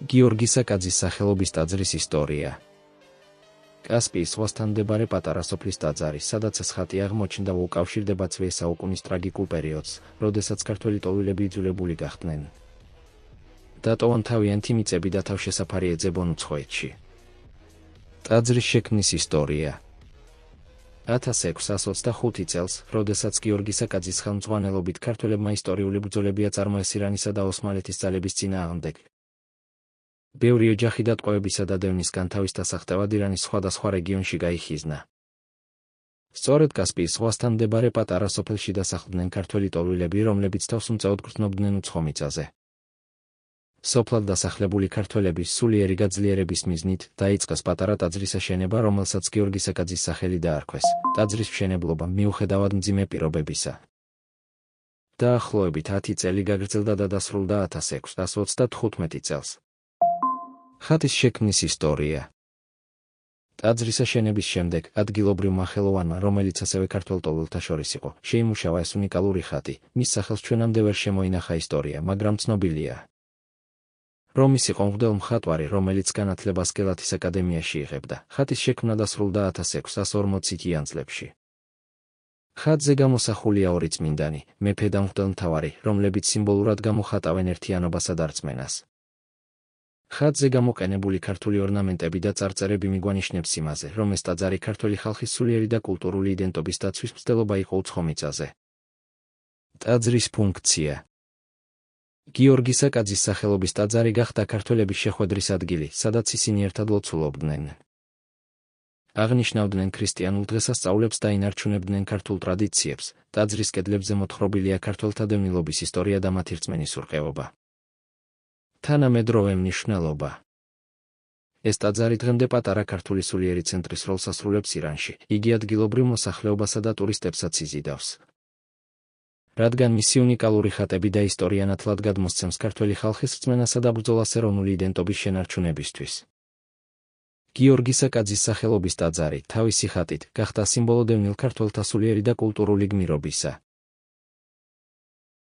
გიორგი საკაძის სახელობის ტაძრის ისტორია. კასპიის ზღვასთან მდებარე პატარა სოფლის ტაძარი, სადაც ეს ხატი აღმოჩნდა, უკავშირდება ძველი საუკუნის ტრაგიკულ პერიოდს, როდესაც ქართველი ტოლვილები იძულებული გახდნენ დატოვონ თავიანთი მიწები და თავშესაფარი ეძებონ უცხოეთში. ტაძრის შექმნის ისტორია. 1625 წელს, როდესაც გიორგი საკაძის ხელმძღვანელობით ქართველებმა ისტორიული ბრძოლები აწარმოეს ირანისა და ოსმალეთის ძალების წინააღმდეგ. ბევრი ოჯახი დატყვევებისა და დევნის განთავის დასახდევად ირანის სხვადასხვა რეგიონში გაიხიზნა. სწორედ კასპიის ზღვასთან მდებარე პატარა სოფელში დასახლდნენ ქართველი ტოლვილები, რომლებიც თავს უმწეოდ გრძნობდნენ უცხო მიწაზე. სოფლად დასახლებული ქართველების სულიერი გაძლიერების მიზნით დაიწყეს პატარა ტაძრის აშენება, რომელსაც გიორგი საკაძის სახელი დაარქვეს. ტაძრის მშენებლობა, მიუხედავად მძიმე პირობებისა, დაახლოებით 10 წელი გაგრძელდა და დასრულდა 1635 წელს. ხატის შექმნის ისტორია. ტაძრის აშენების შემდეგ ადგილობრივმა ხელოვანმა, რომელიც ასევე ქართველ ტოლვილთა შორის იყო, შეიმუშავა ეს უნიკალური ხატი. მის სახელს ჩვენამდე ვერ შემოინახა ისტორია, მაგრამ ცნობილია, რომ ის იყო მღვდელ მხატვარი, რომელიც განათლებას გელათის აკადემიაში იღებდა. ხატის შექმნა დასრულდა 1640-იან წლებში. ხატზე გამოსახულია ორი წმინდანი, მეფე და მღვდელმთავარი, რომლებიც სიმბოლურად გამოხატავენ ერთიანობასა და რწმენას. ხატზე გამოყენებული ქართული ორნამენტები და წარწერები მიგვანიშნებს იმაზე, რომ ეს ტაძარი ქართველი ხალხის სულიერი და კულტურული იდენტობის დაცვის მცდელობა იყო უცხო მიწაზე. ტაძრის ფუნქცია. გიორგი საკაძის სახელობის ტაძარი გახდა ქართველების შეხვედრის ადგილი, სადაც ისინი ერთად ლოცულობდნენ, აღნიშნავდნენ ქრისტიანულ დღესასწაულებს და ინარჩუნებდნენ ქართულ ტრადიციებს. ტაძრის კედლებზე მოთხრობილია ქართველთა დევნილობის ისტორია და მათი რწმენის ურყეობა. თანამედროვე მნიშვნელობა. ეს ტაძარი დღემდე პატარა ქართული სულიერი ცენტრის როლს ასრულებს ირანში. იგი ადგილობრივ მოსახლეობასა და ტურისტებსაც იზიდავს, რადგან მისი უნიკალური ხატები და ისტორია ნათლად გადმოსცემს ქართველი ხალხის რწმენასა და ბრძოლას ეროვნული იდენტობის შენარჩუნებისთვის. გიორგი საკაძის სახელობის ტაძარი, თავისი ხატით, გახდა სიმბოლო დევნილ ქართველთა სულიერი და კულტურული გმირობისა.